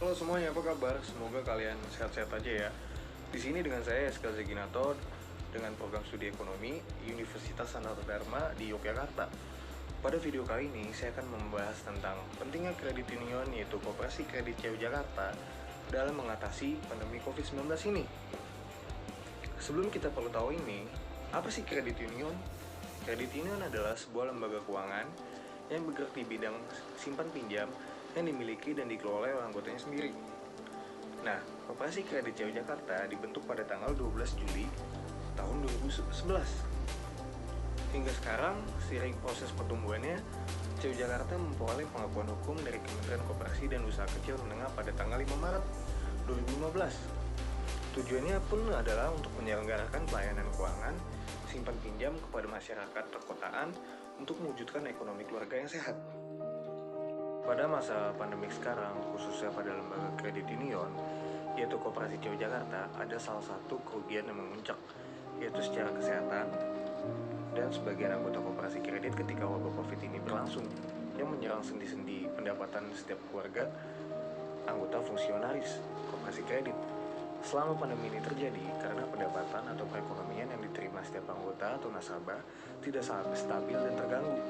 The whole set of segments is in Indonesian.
Halo semuanya, apa kabar? Semoga kalian sehat-sehat aja ya. Di sini dengan saya Eskal Zeginator dengan program studi ekonomi Universitas Sanata Dharma di Yogyakarta. Pada video kali ini saya akan membahas tentang pentingnya kredit union yaitu Koperasi Kredit CU Jakarta dalam mengatasi pandemi COVID-19 ini. Sebelum kita perlu tahu ini, apa sih kredit union? Kredit union adalah sebuah lembaga keuangan yang bergerak di bidang simpan pinjam yang dimiliki dan dikelola oleh anggotanya sendiri. Nah, Koperasi Kredit CU Jakarta dibentuk pada tanggal 12 Juli tahun 2011. Hingga sekarang, seiring proses pertumbuhannya, CU Jakarta memperoleh pengakuan hukum dari Kementerian Koperasi dan Usaha Kecil Menengah pada tanggal 5 Maret 2015. Tujuannya pun adalah untuk menyelenggarakan pelayanan keuangan simpan pinjam kepada masyarakat perkotaan untuk mewujudkan ekonomi keluarga yang sehat. Pada masa pandemik sekarang, khususnya pada lembaga kredit union, yaitu Koperasi CU Jakarta, ada salah satu kerugian yang memuncak, yaitu secara kesehatan dan sebagian anggota koperasi kredit ketika wabah COVID ini berlangsung, yang menyerang sendi-sendi pendapatan setiap keluarga anggota fungsionaris koperasi kredit. Selama pandemi ini terjadi, karena pendapatan atau perekonomian yang diterima setiap anggota atau nasabah tidak sangat stabil dan terganggu.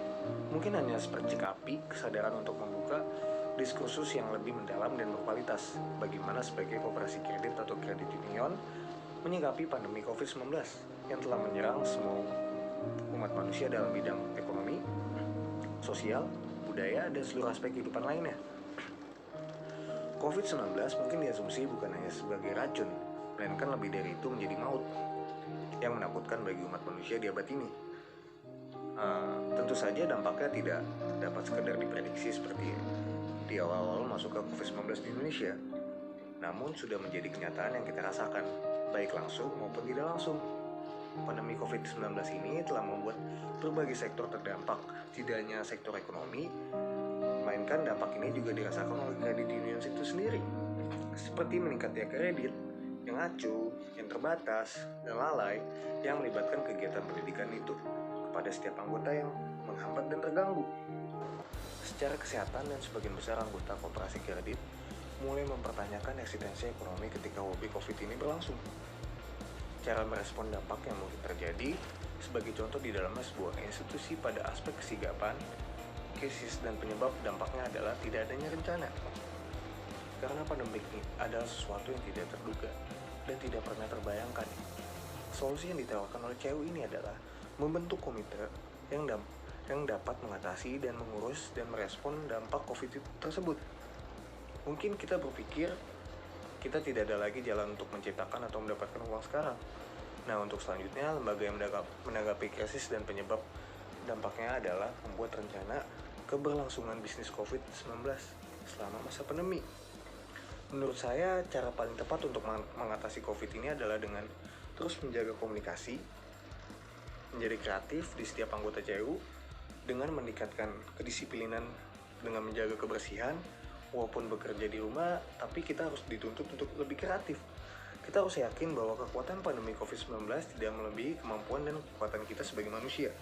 Mungkin hanya sepercik api kesadaran untuk membuka diskursus yang lebih mendalam dan berkualitas bagaimana sebagai koperasi kredit atau kredit union menyikapi pandemi COVID-19 yang telah menyerang semua umat manusia dalam bidang ekonomi, sosial, budaya, dan seluruh aspek kehidupan lainnya. COVID-19 mungkin diasumsi bukan hanya sebagai racun, melainkan lebih dari itu menjadi maut yang menakutkan bagi umat manusia di abad ini. Tentu saja dampaknya tidak dapat sekedar diprediksi seperti di awal-awal masuk ke COVID-19 di Indonesia. Namun sudah menjadi kenyataan yang kita rasakan, baik langsung maupun tidak langsung. Pandemi COVID-19 ini telah membuat berbagai sektor terdampak, tidak hanya sektor ekonomi, melainkan dampak ini juga dirasakan oleh kredit union itu sendiri, seperti meningkatnya kredit yang acuh, yang terbatas, dan lalai yang melibatkan kegiatan pendidikan itu kepada setiap anggota yang menghambat dan terganggu. Secara kesehatan dan sebagian besar anggota koperasi kredit mulai mempertanyakan eksistensi ekonomi ketika wabah COVID ini berlangsung. Cara merespon dampak yang mungkin terjadi, sebagai contoh di dalamnya sebuah institusi pada aspek kesigapan, krisis dan penyebab dampaknya adalah tidak adanya rencana. Karena pandemi ini adalah sesuatu yang tidak terduga dan tidak pernah terbayangkan. Solusi yang ditawarkan oleh CU ini adalah membentuk komite yang dapat mengatasi dan mengurus dan merespon dampak COVID tersebut. Mungkin kita berpikir kita tidak ada lagi jalan untuk menciptakan atau mendapatkan uang sekarang. Nah, untuk selanjutnya, lembaga yang menanggapi krisis dan penyebab dampaknya adalah membuat rencana keberlangsungan bisnis COVID-19 selama masa pandemi. Menurut saya, cara paling tepat untuk mengatasi COVID ini adalah dengan terus menjaga komunikasi, menjadi kreatif di setiap anggota CU, dengan meningkatkan kedisiplinan dengan menjaga kebersihan. Walaupun bekerja di rumah, tapi kita harus dituntut untuk lebih kreatif. Kita harus yakin bahwa kekuatan pandemi COVID-19 tidak melebihi kemampuan dan kekuatan kita sebagai manusia.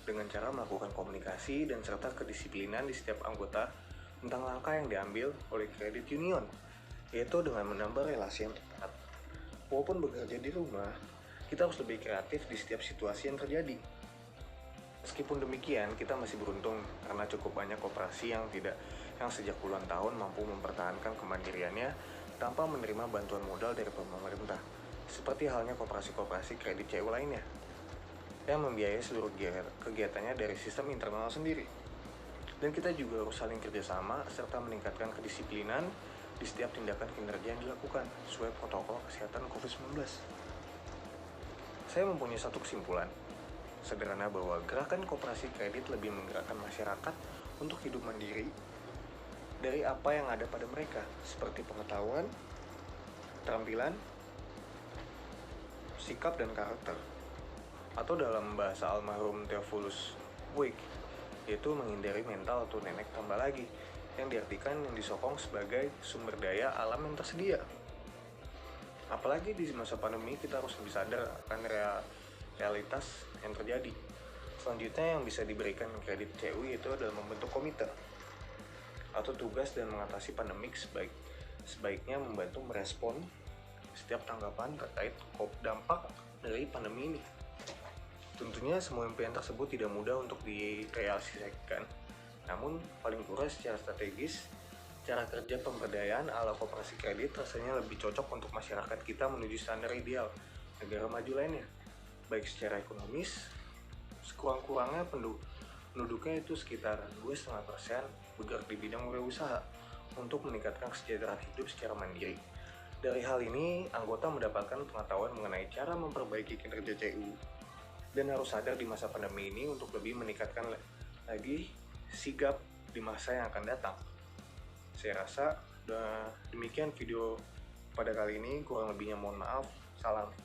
Dengan cara melakukan komunikasi dan serta kedisiplinan di setiap anggota tentang langkah yang diambil oleh kredit union, yaitu dengan menambah relasi yang tepat. Walaupun bekerja di rumah, kita harus lebih kreatif di setiap situasi yang terjadi. Meskipun demikian, kita masih beruntung karena cukup banyak koperasi yang sejak puluhan tahun mampu mempertahankan kemandiriannya tanpa menerima bantuan modal dari pemerintah, seperti halnya koperasi-koperasi kredit CU lainnya, yang membiayai seluruh kegiatannya dari sistem internal sendiri. Dan kita juga harus saling kerjasama serta meningkatkan kedisiplinan di setiap tindakan kinerja yang dilakukan sesuai protokol kesehatan COVID-19. Saya mempunyai satu kesimpulan sederhana bahwa gerakan koperasi kredit lebih menggerakkan masyarakat untuk hidup mandiri dari apa yang ada pada mereka, seperti pengetahuan, keterampilan, sikap, dan karakter. Atau dalam bahasa almarhum Theophilus Boyk, yaitu menghindari mental atau nenek tambah lagi, yang diartikan yang disokong sebagai sumber daya alam yang tersedia. Apalagi di masa pandemi, kita harus lebih sadar akan realitas yang terjadi. Selanjutnya yang bisa diberikan kredit CU itu adalah membentuk komite atau tugas dan mengatasi pandemik sebaiknya membantu merespon setiap tanggapan terkait dampak dari pandemi ini. Tentunya semua impian tersebut tidak mudah untuk direalisasikan, namun paling kurang secara strategis, cara kerja pemberdayaan ala koperasi kredit rasanya lebih cocok untuk masyarakat kita menuju standar ideal negara maju lainnya, baik secara ekonomis. Sekurang-kurangnya penduduknya itu sekitar 2,5% bergerak di bidang wirausaha untuk meningkatkan kesejahteraan hidup secara mandiri. Dari hal ini, anggota mendapatkan pengetahuan mengenai cara memperbaiki kinerja CU dan harus sadar di masa pandemi ini untuk lebih meningkatkan lagi sigap di masa yang akan datang. Saya rasa demikian video pada kali ini, kurang lebihnya mohon maaf. Salam.